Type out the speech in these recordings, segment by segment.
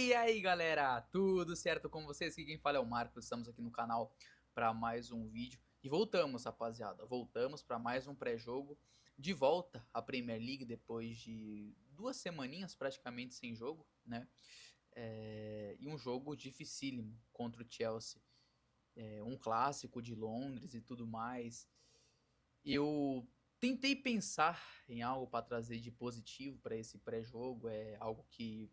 E aí galera, tudo certo com vocês? Aqui quem fala é o Marcos, estamos aqui no canal para mais um vídeo. E voltamos, rapaziada, voltamos para mais um pré-jogo. De volta à Premier League depois de 2 semaninhas praticamente sem jogo, né? E um jogo dificílimo contra o Chelsea. Um clássico de Londres e tudo mais. Eu tentei pensar em algo para trazer de positivo para esse pré-jogo, algo que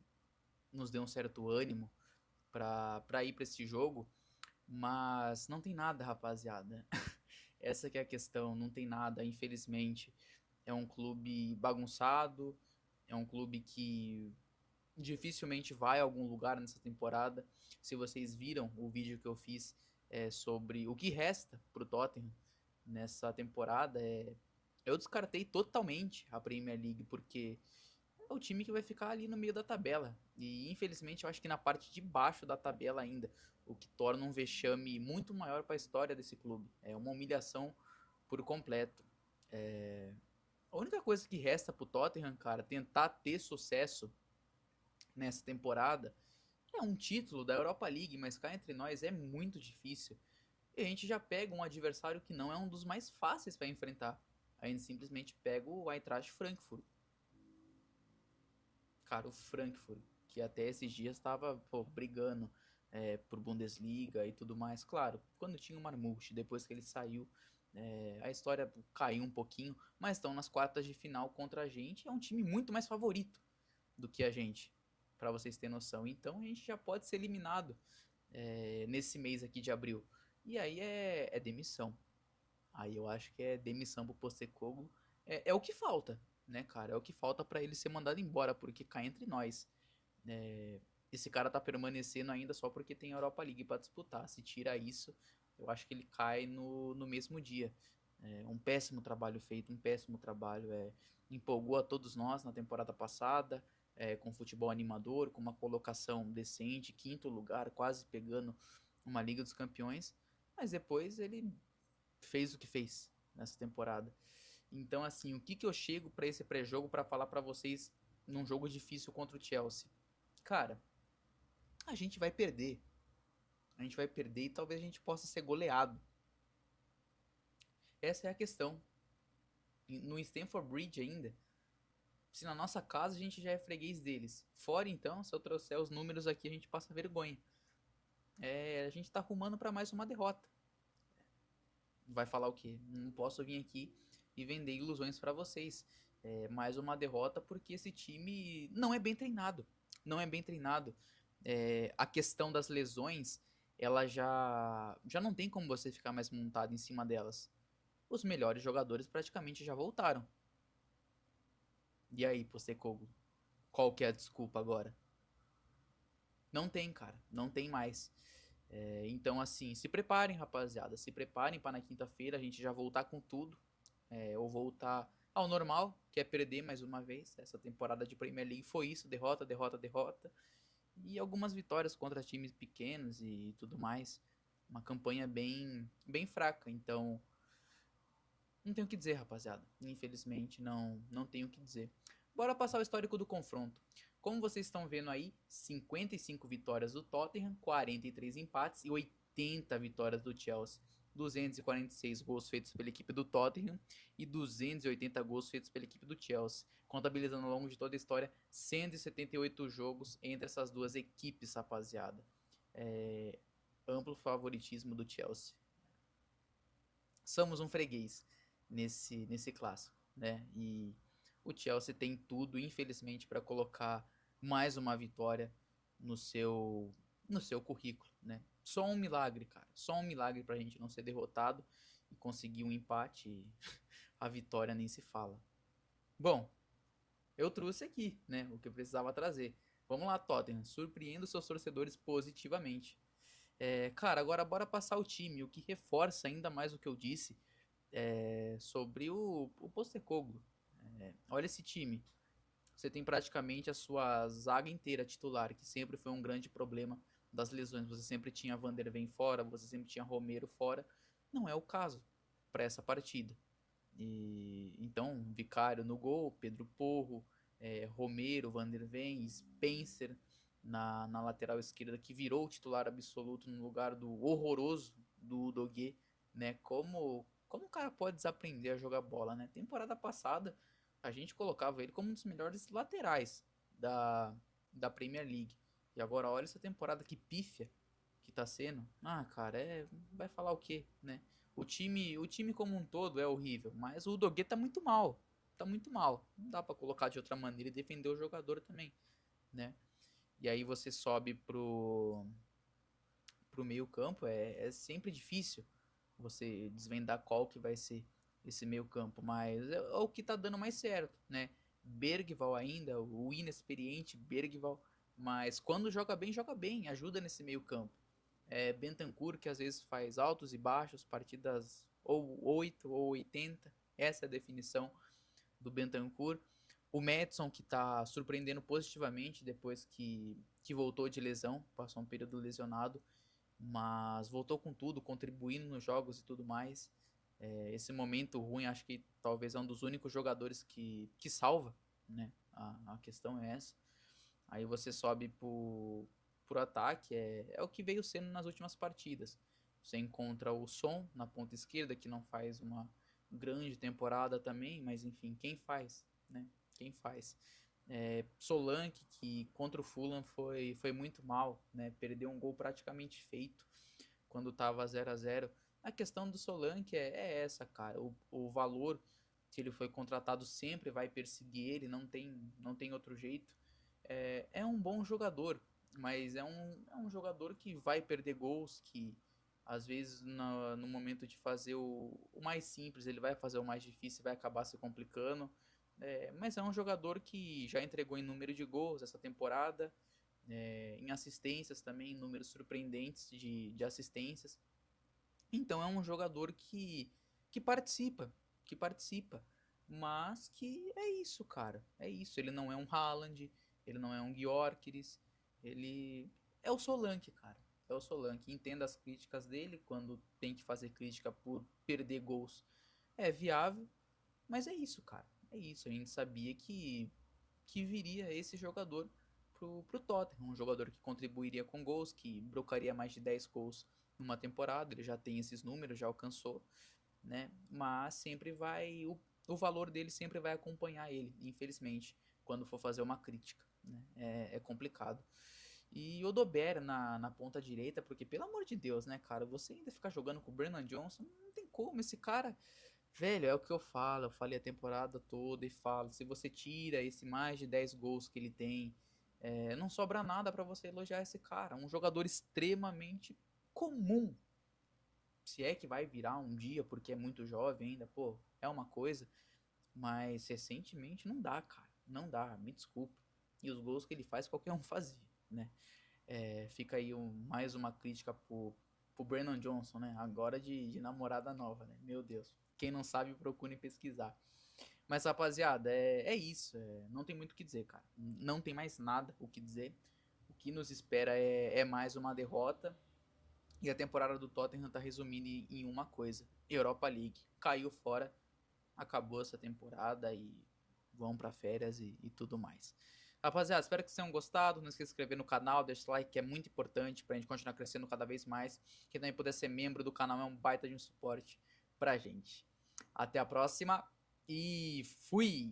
nos dê um certo ânimo para ir para esse jogo, mas não tem nada, rapaziada. Essa que é a questão, não tem nada, infelizmente. É um clube bagunçado, é um clube que dificilmente vai a algum lugar nessa temporada. Se vocês viram o vídeo que eu fiz sobre o que resta pro Tottenham nessa temporada, eu descartei totalmente a Premier League, porque é o time que vai ficar ali no meio da tabela. E infelizmente eu acho que na parte de baixo da tabela ainda, o que torna um vexame muito maior para a história desse clube. É uma humilhação por completo. A única coisa que resta pro Tottenham, cara, tentar ter sucesso nessa temporada é um título da Europa League, mas cá entre nós é muito difícil. E a gente já pega um adversário que não é um dos mais fáceis para enfrentar. A gente simplesmente pega o Eintracht Frankfurt. Cara, o Frankfurt, que até esses dias estava brigando por Bundesliga e tudo mais. Claro, quando tinha o Marmoush, depois que ele saiu, a história caiu um pouquinho, mas estão nas quartas de final contra a gente. É um time muito mais favorito do que a gente, para vocês terem noção. Então a gente já pode ser eliminado nesse mês aqui de abril. E aí é demissão. Aí eu acho que é demissão pro Postecoglou. É o que falta, né, cara? É o que falta para ele ser mandado embora, porque cá entre nós. Esse cara tá permanecendo ainda só porque tem a Europa League para disputar. Se tira isso, eu acho que ele cai no mesmo dia. Um péssimo trabalho feito, um péssimo trabalho. Empolgou a todos nós na temporada passada, com futebol animador, com uma colocação decente, quinto lugar, quase pegando uma Liga dos Campeões. Mas depois ele fez o que fez nessa temporada. Então, assim, o que, que eu chego para esse pré-jogo para falar para vocês num jogo difícil contra o Chelsea? Cara, a gente vai perder. A gente vai perder e talvez a gente possa ser goleado. Essa é a questão. No Stamford Bridge ainda, se na nossa casa a gente já é freguês deles. Fora então, se eu trouxer os números aqui, a gente passa vergonha. A gente tá arrumando para mais uma derrota. Vai falar o quê? Não posso vir aqui e vender ilusões para vocês. Mais uma derrota porque esse time não é bem treinado. Não é bem treinado. A questão das lesões, ela já não tem como você ficar mais montado em cima delas. Os melhores jogadores praticamente já voltaram. E aí, Postecoglou, qual que é a desculpa agora? Não tem, cara. Não tem mais. Então, assim, se preparem, rapaziada. Se preparem para na quinta-feira a gente já voltar com tudo. Ou voltar ao normal, que é perder mais uma vez. Essa temporada de Premier League foi isso: derrota, derrota, derrota. E algumas vitórias contra times pequenos e tudo mais. Uma campanha bem fraca. Então, não tenho o que dizer, rapaziada. Infelizmente, não tenho o que dizer. Bora passar o histórico do confronto. Como vocês estão vendo aí, 55 vitórias do Tottenham, 43 empates e 80 vitórias do Chelsea. 246 gols feitos pela equipe do Tottenham e 280 gols feitos pela equipe do Chelsea, contabilizando ao longo de toda a história 178 jogos entre essas duas equipes, rapaziada. É, Amplo favoritismo do Chelsea. Somos um freguês nesse clássico, né? E o Chelsea tem tudo, infelizmente, para colocar mais uma vitória no seu no seu currículo, né? Só um milagre, cara. Só um milagre pra gente não ser derrotado e conseguir um empate. E a vitória nem se fala. Bom, eu trouxe aqui, né, o que eu precisava trazer. Vamos lá, Tottenham, surpreenda os seus torcedores positivamente. Cara, agora bora passar o time, o que reforça ainda mais o que eu disse sobre o Postecoglou. Olha esse time. Você tem praticamente a sua zaga inteira titular, que sempre foi um grande problema das lesões. Você sempre tinha Van der Ven fora, você sempre tinha Romero fora. Não é o caso para essa partida. Então, Vicário no gol, Pedro Porro, Romero, Van der Ven, Spencer. na lateral esquerda, que virou o titular absoluto no lugar do horroroso do Udogie, né? Como o cara pode desaprender a jogar bola, né? Temporada passada, a gente colocava ele como um dos melhores laterais da Premier League. E agora olha essa temporada que pífia que tá sendo. Ah, cara, vai falar o quê, né? O time como um todo é horrível, mas o Udogie tá muito mal. Tá muito mal. Não dá pra colocar de outra maneira e defender o jogador também, né? E aí você sobe pro meio campo, é sempre difícil você desvendar qual que vai ser esse meio campo, mas é o que tá dando mais certo, né? Bergval ainda, o inexperiente Bergval, mas quando joga bem, ajuda nesse meio campo. Bentancur, que às vezes faz altos e baixos, partidas ou 8 ou 80, essa é a definição do Bentancur. O Madison, que está surpreendendo positivamente depois que voltou de lesão, passou um período lesionado, mas voltou com tudo, contribuindo nos jogos e tudo mais. Esse momento ruim, acho que talvez é um dos únicos jogadores que salva, né? A questão é essa. Aí você sobe pro ataque, é o que veio sendo nas últimas partidas. Você encontra o Son na ponta esquerda, que não faz uma grande temporada também, mas enfim, quem faz, né? Quem faz? Solanke, que contra o Fulham foi muito mal, né? Perdeu um gol praticamente feito quando estava 0 a 0. A questão do Solanke é essa, cara. O valor, se ele foi contratado, sempre vai perseguir ele, não tem outro jeito. É um bom jogador, mas é um jogador que vai perder gols, que às vezes no momento de fazer o mais simples, ele vai fazer o mais difícil, vai acabar se complicando. Mas é um jogador que já entregou em número de gols essa temporada, em assistências também, em números surpreendentes de assistências. Então é um jogador que participa, mas que é isso, cara. É isso. Ele não é um Haaland, ele não é um Gyökeres, ele é o Solanke, cara. É o Solanke. Entenda as críticas dele quando tem que fazer crítica por perder gols. É viável, mas é isso, cara. É isso. A gente sabia que viria esse jogador pro Tottenham, um jogador que contribuiria com gols, que brocaria mais de 10 gols numa temporada, ele já tem esses números, já alcançou, né? Mas sempre o valor dele sempre vai acompanhar ele, infelizmente, quando for fazer uma crítica, né? É complicado. E o Dober na ponta direita, porque pelo amor de Deus, né, cara, você ainda ficar jogando com o Brennan Johnson, não tem como, esse cara, velho, é o que eu falei a temporada toda e falo, se você tira esse mais de 10 gols que ele tem, não sobra nada pra você elogiar esse cara, um jogador extremamente comum, se é que vai virar um dia, porque é muito jovem ainda, pô, é uma coisa, mas recentemente não dá, cara, não dá, me desculpa, e os gols que ele faz qualquer um fazia, né? Fica aí mais uma crítica pro Brennan Johnson, né? Agora de namorada nova, né? Meu Deus. Quem não sabe, procure pesquisar. Mas, rapaziada, é isso. Não tem muito o que dizer, cara. Não tem mais nada o que dizer. O que nos espera é mais uma derrota. E a temporada do Tottenham tá resumindo em uma coisa: Europa League. Caiu fora, acabou essa temporada e vão para férias e tudo mais. Rapaziada, espero que vocês tenham gostado. Não esqueça de se inscrever no canal, deixa o like que é muito importante pra gente continuar crescendo cada vez mais. Quem também puder ser membro do canal é um baita de um suporte pra gente. Até a próxima e fui!